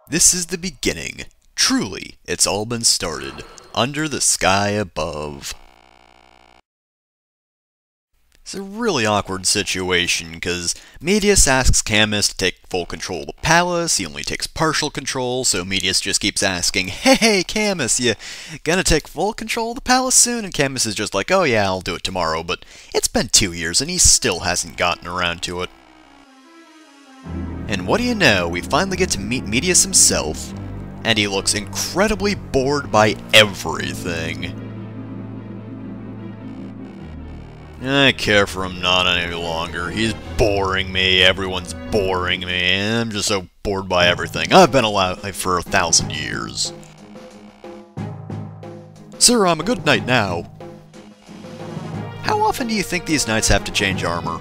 This is the beginning. Truly, it's all been started. Under the sky above. It's a really awkward situation, because Medius asks Camus to take full control of the palace. He only takes partial control, so Medius just keeps asking, "Hey, Camus, you gonna take full control of the palace soon?" And Camus is just like, "Oh yeah, I'll do it tomorrow," but it's been 2 years and he still hasn't gotten around to it. And what do you know, we finally get to meet Medius himself, and he looks incredibly bored by everything. I care for him not any longer. He's boring me, everyone's boring me, I'm just so bored by everything. I've been alive for 1,000 years. Sir, I'm a good knight now. How often do you think these knights have to change armor?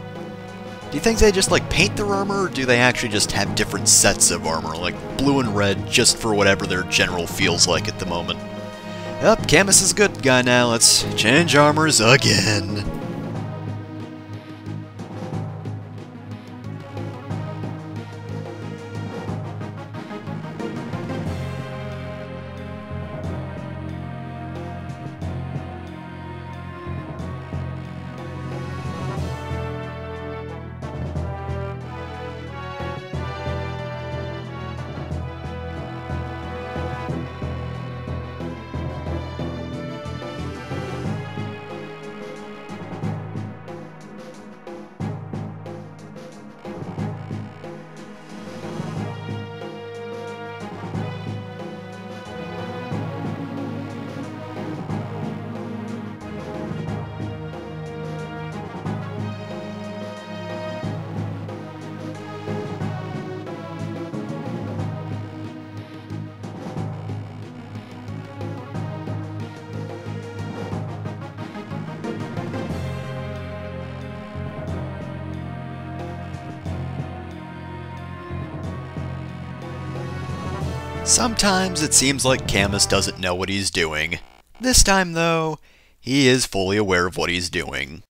Do you think they just, like, paint their armor, or do they actually just have different sets of armor, like blue and red, just for whatever their general feels like at the moment? Yep, Camus is a good guy now, let's change armors again. Sometimes it seems like Camus doesn't know what he's doing. This time, though, he is fully aware of what he's doing.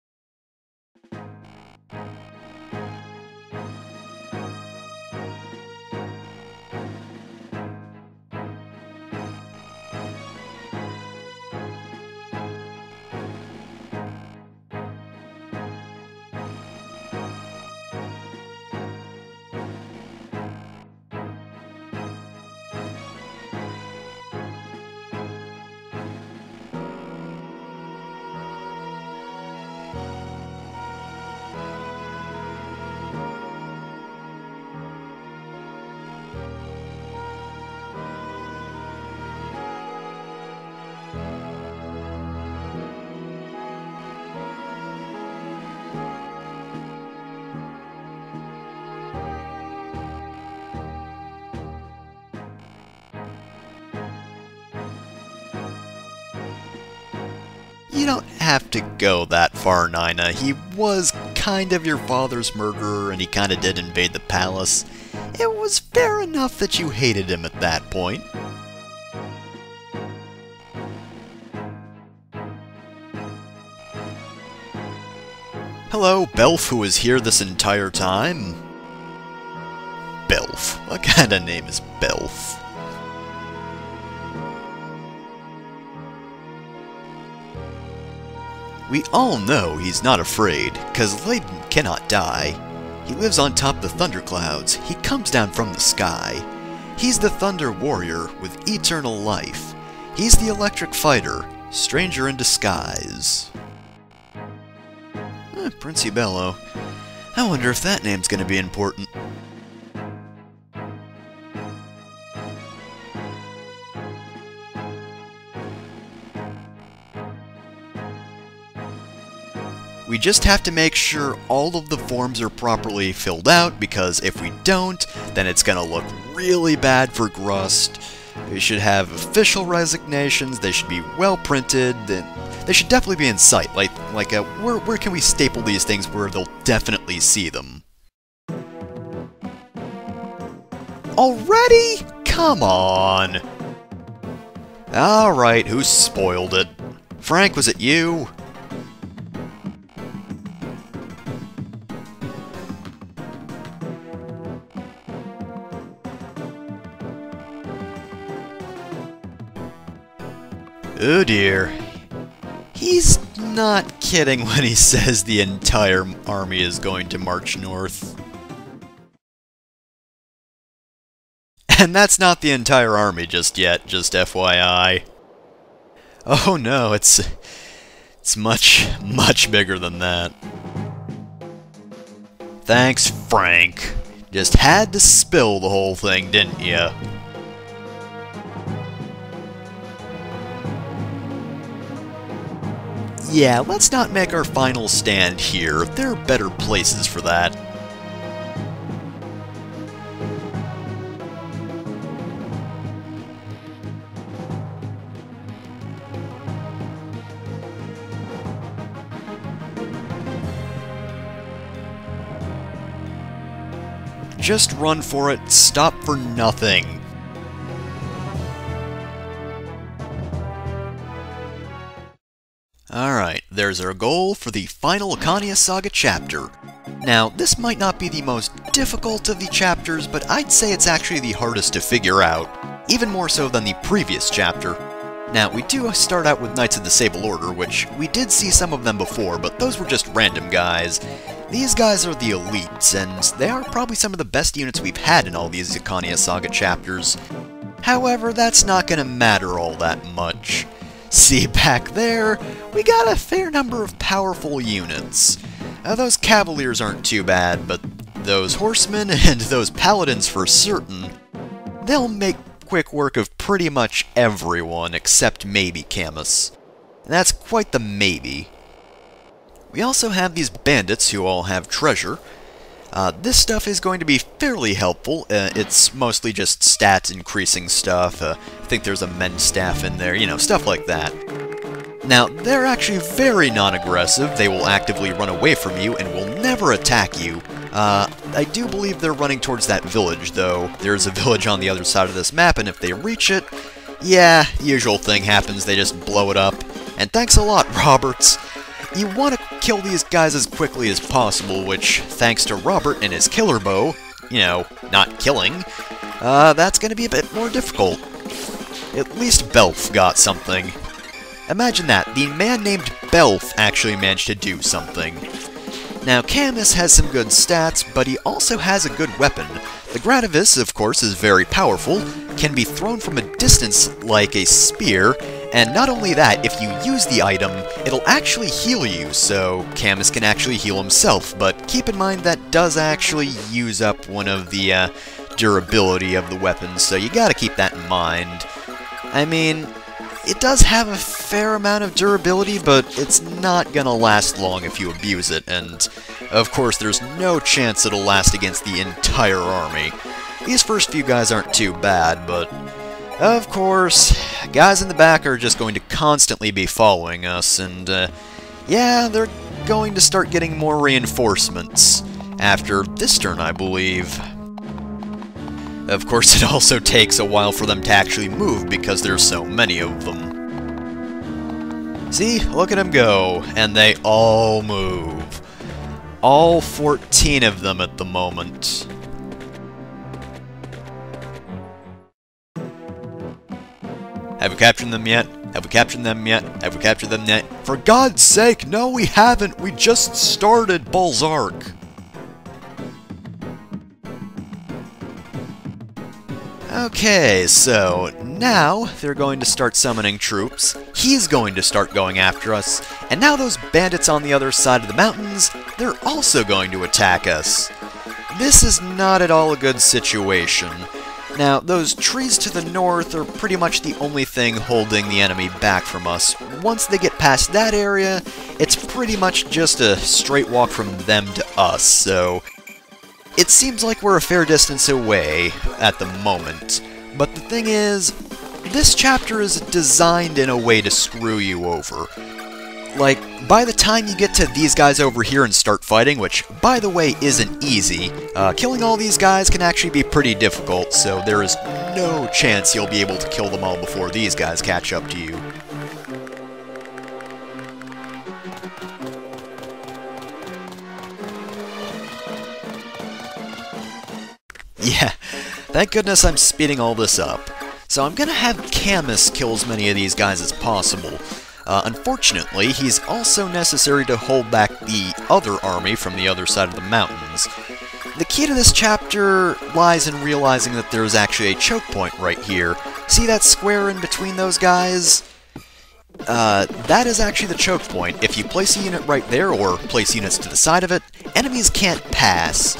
You don't have to go that far, Nina. He was kind of your father's murderer, and he kind of did invade the palace. It was fair enough that you hated him at that point. Hello, Belf, who was here this entire time. Belf? What kind of name is Belf? We all know he's not afraid, cause Layden cannot die. He lives on top of the thunderclouds. He comes down from the sky. He's the Thunder Warrior with eternal life. He's the Electric Fighter, stranger in disguise. Princey Bello. I wonder if that name's gonna be important. We just have to make sure all of the forms are properly filled out, because if we don't, then it's gonna look really bad for Grust. We should have official resignations, they should be well printed, they should definitely be in sight, where can we staple these things where they'll definitely see them? Already? Come on! Alright, who spoiled it? Frank, was it you? Oh dear. He's not kidding when he says the entire army is going to march north. And that's not the entire army just yet, just FYI. Oh no, it's much, much bigger than that. Thanks, Frank. Just had to spill the whole thing, didn't ya? Yeah, let's not make our final stand here. There are better places for that. Just run for it, stop for nothing. Alright, there's our goal for the final Laconia Saga chapter. Now, this might not be the most difficult of the chapters, but I'd say it's actually the hardest to figure out, even more so than the previous chapter. Now, we do start out with Knights of the Sable Order, which we did see some of them before, but those were just random guys. These guys are the elites, and they are probably some of the best units we've had in all these Laconia Saga chapters. However, that's not gonna matter all that much. See, back there, we got a fair number of powerful units. Those cavaliers aren't too bad, but those horsemen and those paladins for certain, they'll make quick work of pretty much everyone except maybe Camus. And that's quite the maybe. We also have these bandits who all have treasure. This stuff is going to be fairly helpful. It's mostly just stats increasing stuff. I think there's a men's staff in there, you know, stuff like that. Now, they're actually very non-aggressive. They will actively run away from you and will never attack you. I do believe they're running towards that village, though. There's a village on the other side of this map, and if they reach it, yeah, usual thing happens, they just blow it up. And thanks a lot, Roberts. You want to kill these guys as quickly as possible, which, thanks to Robert and his killer bow, you know, not killing, that's going to be a bit more difficult. At least Belf got something. Imagine that, the man named Belf actually managed to do something. Now, Camus has some good stats, but he also has a good weapon. The Gradivus, of course, is very powerful, can be thrown from a distance like a spear, and not only that, if you use the item, it'll actually heal you, so Camus can actually heal himself, but keep in mind that does actually use up one of the durability of the weapons, so you gotta keep that in mind. I mean, it does have a fair amount of durability, but it's not gonna last long if you abuse it, and of course there's no chance it'll last against the entire army. These first few guys aren't too bad, but of course, guys in the back are just going to constantly be following us, and yeah, they're going to start getting more reinforcements after this turn, I believe. Of course, it also takes a while for them to actually move because there's so many of them. See, look at them go, and they all move. All 14 of them at the moment. Have we captured them yet? Have we captured them yet? Have we captured them yet? For God's sake, no we haven't! We just started Balzark! Okay, so now they're going to start summoning troops, he's going to start going after us, and now those bandits on the other side of the mountains, they're also going to attack us. This is not at all a good situation. Now, those trees to the north are pretty much the only thing holding the enemy back from us. Once they get past that area, it's pretty much just a straight walk from them to us, so it seems like we're a fair distance away at the moment. But the thing is, this chapter is designed in a way to screw you over. Like, by the time you get to these guys over here and start fighting, which, by the way, isn't easy, killing all these guys can actually be pretty difficult, so there is no chance you'll be able to kill them all before these guys catch up to you. Yeah, thank goodness I'm speeding all this up. So I'm gonna have Camus kill as many of these guys as possible. Unfortunately, he's also necessary to hold back the other army from the other side of the mountains. The key to this chapter lies in realizing that there is actually a choke point right here. See that square in between those guys? That is actually the choke point. If you place a unit right there, or place units to the side of it, enemies can't pass.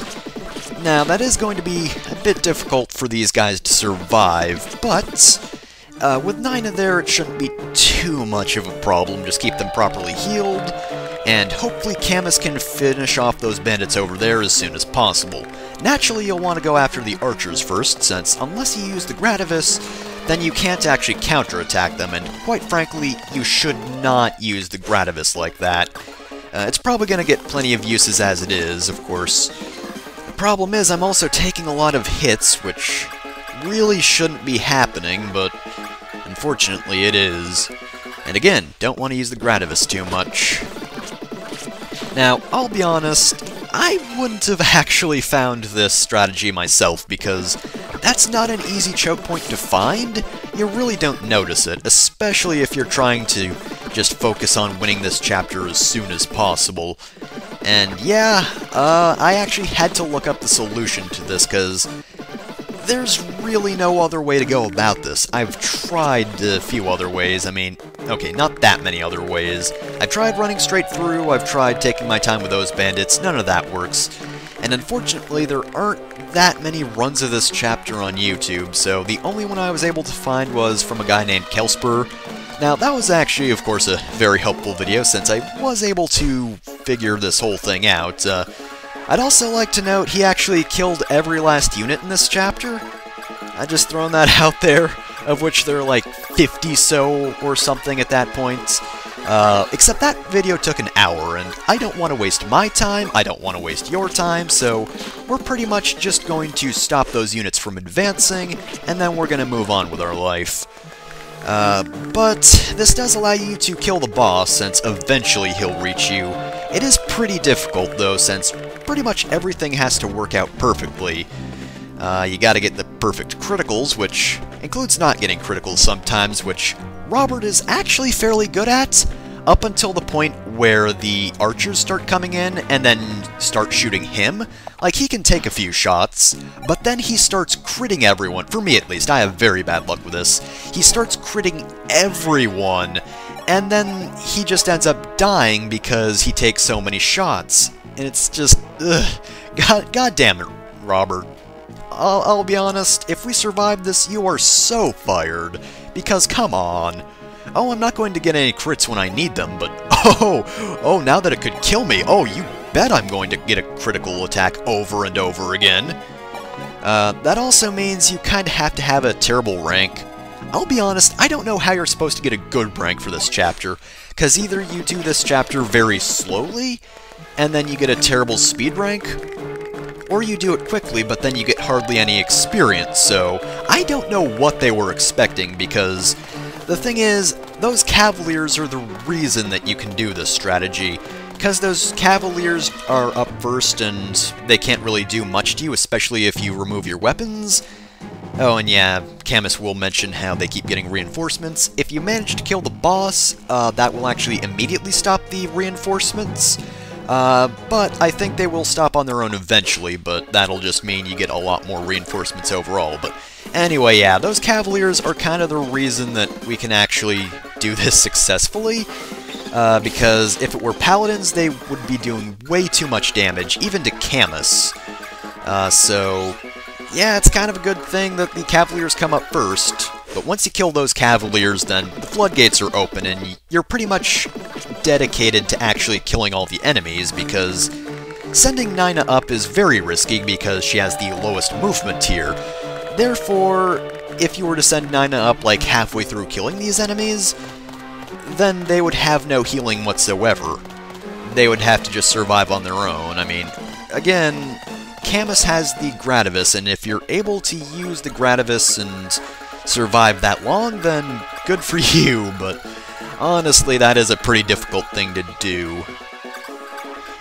Now, that is going to be a bit difficult for these guys to survive, but with 9 in there, it shouldn't be too much of a problem. Just keep them properly healed, and hopefully Camus can finish off those bandits over there as soon as possible. Naturally, you'll want to go after the archers first, since unless you use the Gradivus, then you can't actually counterattack them, and quite frankly, you should not use the Gradivus like that. It's probably going to get plenty of uses as it is, of course. The problem is, I'm also taking a lot of hits, which really shouldn't be happening, but unfortunately it is. And again, don't want to use the Gradivus too much. Now, I'll be honest, I wouldn't have actually found this strategy myself, because that's not an easy choke point to find. You really don't notice it, especially if you're trying to just focus on winning this chapter as soon as possible. And yeah, I actually had to look up the solution to this, because there's really no other way to go about this. I've tried a few other ways. I mean, okay, not that many other ways. I've tried running straight through, I've tried taking my time with those bandits, none of that works. And unfortunately, there aren't that many runs of this chapter on YouTube, so the only one I was able to find was from a guy named Kelspur. Now, that was actually, of course, a very helpful video, since I was able to figure this whole thing out. I'd also like to note he actually killed every last unit in this chapter. I just thrown that out there, of which there are like 50 so or something at that point. Except that video took an hour, and I don't want to waste my time, I don't want to waste your time, so we're pretty much just going to stop those units from advancing, and then we're going to move on with our life. But this does allow you to kill the boss, since eventually he'll reach you. It is pretty difficult, though, since pretty much everything has to work out perfectly. You gotta get the perfect criticals, which includes not getting criticals sometimes, which Robert is actually fairly good at, up until the point where the archers start coming in and then start shooting him. Like, he can take a few shots, but then he starts critting everyone. For me, at least, I have very bad luck with this. He starts critting everyone, and then he just ends up dying because he takes so many shots. And it's just, ugh. God damn it, Robert. I'll be honest, if we survive this, you are so fired. Because, come on. Oh, I'm not going to get any crits when I need them, but oh, now that it could kill me, oh, you bet I'm going to get a critical attack over and over again. That also means you kind of have to have a terrible rank. I'll be honest, I don't know how you're supposed to get a good rank for this chapter, because either you do this chapter very slowly, and then you get a terrible speed rank, or you do it quickly, but then you get hardly any experience, so I don't know what they were expecting, because the thing is, those Cavaliers are the reason that you can do this strategy, because those Cavaliers are up first and they can't really do much to you, especially if you remove your weapons. Oh, and yeah, Camus will mention how they keep getting reinforcements. If you manage to kill the boss, that will actually immediately stop the reinforcements. But I think they will stop on their own eventually, but that'll just mean you get a lot more reinforcements overall. But anyway, yeah, those Cavaliers are kind of the reason that we can actually do this successfully, because if it were Paladins, they would be doing way too much damage, even to Camus. So, yeah, it's kind of a good thing that the Cavaliers come up first, but once you kill those Cavaliers, then the floodgates are open, and you're pretty much dedicated to actually killing all the enemies, because sending Nina up is very risky because she has the lowest movement here. Therefore, if you were to send Nina up like halfway through killing these enemies, then they would have no healing whatsoever. They would have to just survive on their own. I mean, again, Camus has the Gradivus, and if you're able to use the Gradivus and survive that long, then good for you, but honestly, that is a pretty difficult thing to do.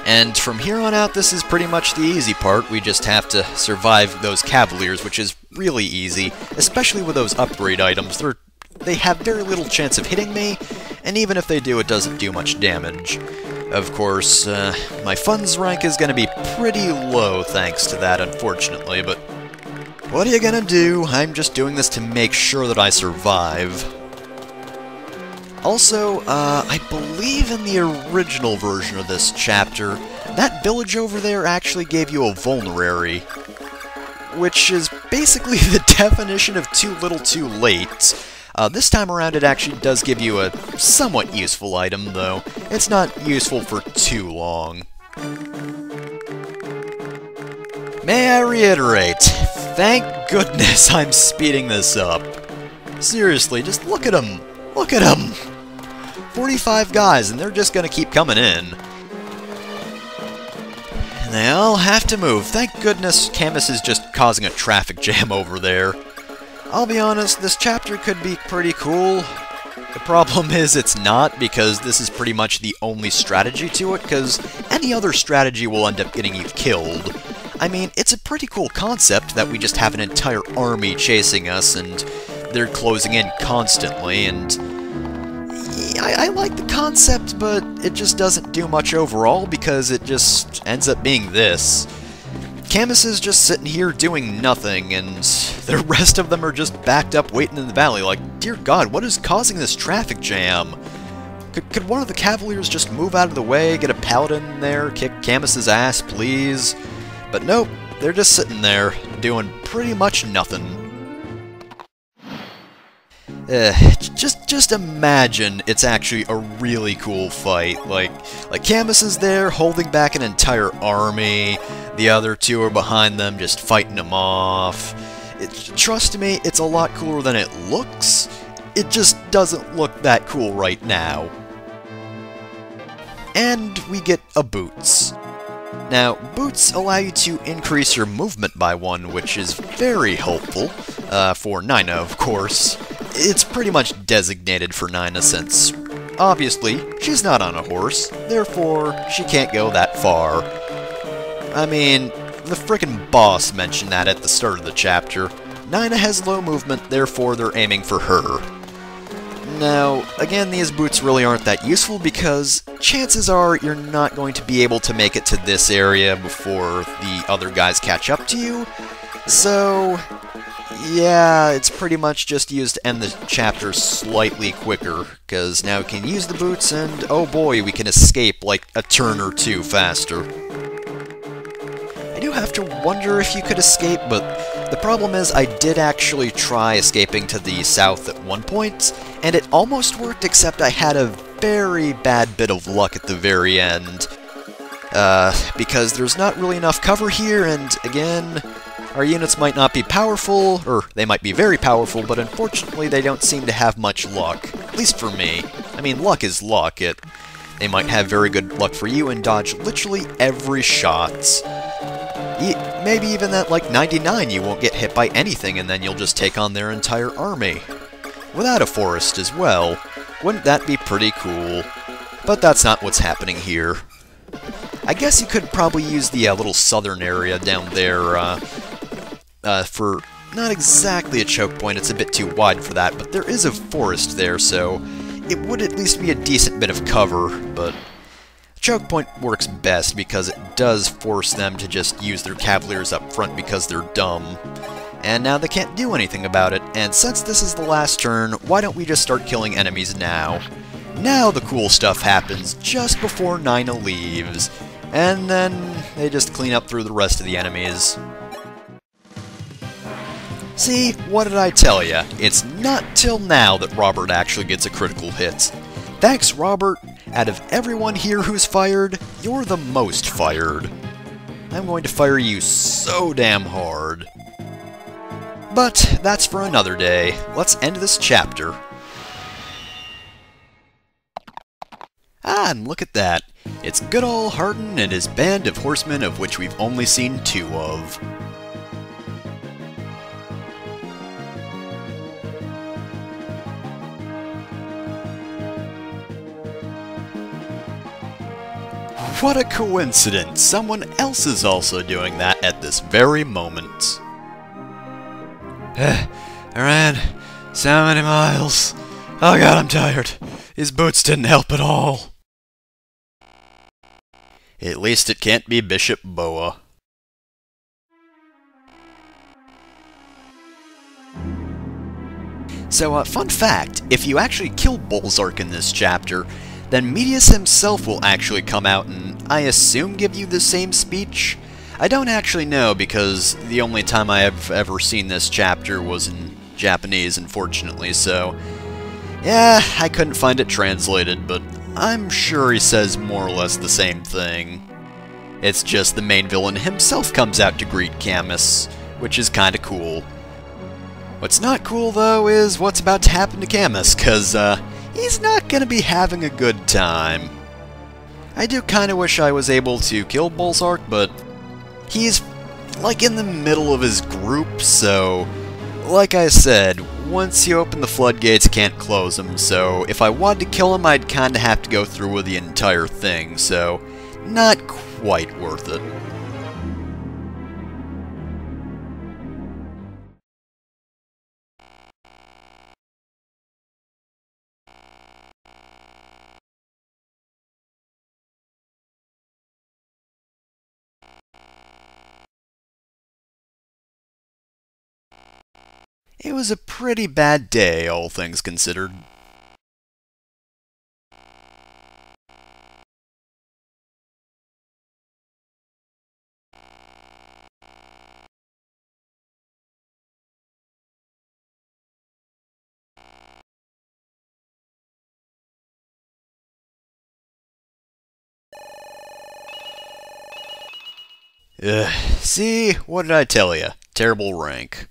And from here on out, this is pretty much the easy part. We just have to survive those Cavaliers, which is really easy, especially with those upgrade items. They have very little chance of hitting me, and even if they do, it doesn't do much damage. Of course, my funds rank is going to be pretty low thanks to that, unfortunately, but what are you gonna do? I'm just doing this to make sure that I survive. Also, I believe in the original version of this chapter, that village over there actually gave you a vulnerary, which is basically the definition of too little too late. This time around it actually does give you a somewhat useful item, though. It's not useful for too long. May I reiterate, thank goodness I'm speeding this up. Seriously, just look at them. Look at them! 45 guys, and they're just gonna keep coming in. And they all have to move. Thank goodness Camus is just causing a traffic jam over there. I'll be honest, this chapter could be pretty cool. The problem is it's not, because this is pretty much the only strategy to it, because any other strategy will end up getting you killed. I mean, it's a pretty cool concept that we just have an entire army chasing us, and they're closing in constantly, and I like the concept, but it just doesn't do much overall, because it just ends up being this. Camus is just sitting here doing nothing, and the rest of them are just backed up waiting in the valley like, dear God, what is causing this traffic jam? Could one of the Cavaliers just move out of the way, get a paladin in there, kick Camus's ass, please? But nope, they're just sitting there, doing pretty much nothing. Just imagine it's actually a really cool fight. Like Camus is there holding back an entire army, the other two are behind them just fighting them off. Trust me, it's a lot cooler than it looks. It just doesn't look that cool right now. And we get a boots. Now, boots allow you to increase your movement by 1, which is very helpful, for Nina, of course. It's pretty much designated for Nina since, obviously, she's not on a horse, therefore, she can't go that far. I mean, the frickin' boss mentioned that at the start of the chapter. Nina has low movement, therefore they're aiming for her. Now, again, these boots really aren't that useful because chances are you're not going to be able to make it to this area before the other guys catch up to you. So, yeah, it's pretty much just used to end the chapter slightly quicker, because now we can use the boots and, oh boy, we can escape like a turn or two faster. I do have to wonder if you could escape, but the problem is I did actually try escaping to the south at one point, and it almost worked, except I had a very bad bit of luck at the very end. Because there's not really enough cover here, and again, our units might not be powerful, or they might be very powerful, but unfortunately they don't seem to have much luck. At least for me. I mean, luck is luck. They might have very good luck for you and dodge literally every shot. Maybe even that, like, 99 you won't get hit by anything and then you'll just take on their entire army. Without a forest as well. Wouldn't that be pretty cool? But that's not what's happening here. I guess you could probably use the little southern area down there for not exactly a choke point, it's a bit too wide for that, but there is a forest there, so it would at least be a decent bit of cover, but choke point works best because it does force them to just use their Cavaliers up front because they're dumb. And now they can't do anything about it, and since this is the last turn, why don't we just start killing enemies now? Now the cool stuff happens just before Nina leaves, and then they just clean up through the rest of the enemies. See, what did I tell ya? It's not till now that Robert actually gets a critical hit. Thanks, Robert. Out of everyone here who's fired, you're the most fired. I'm going to fire you so damn hard. But that's for another day. Let's end this chapter. Ah, and look at that. It's good old Hardin and his band of horsemen, of which we've only seen 2 of. what a coincidence! Someone else is also doing that at this very moment. I ran so many miles. Oh god, I'm tired. These boots didn't help at all. At least it can't be Bishop Boa. So, fun fact, if you actually kill Bolzark in this chapter, then Medius himself will actually come out and, I assume, give you the same speech? I don't actually know, because the only time I have ever seen this chapter was in Japanese, unfortunately, so... yeah, I couldn't find it translated, but I'm sure he says more or less the same thing. It's just the main villain himself comes out to greet Camus, which is kinda cool. What's not cool, though, is what's about to happen to Camus, cause, he's not gonna be having a good time. I do kinda wish I was able to kill Bolzark, but he's, like, in the middle of his group, so... like I said, once you open the floodgates, can't close them, so if I wanted to kill him, I'd kinda have to go through with the entire thing, so not quite worth it. It was a pretty bad day, all things considered. See, what did I tell ya? Terrible rank.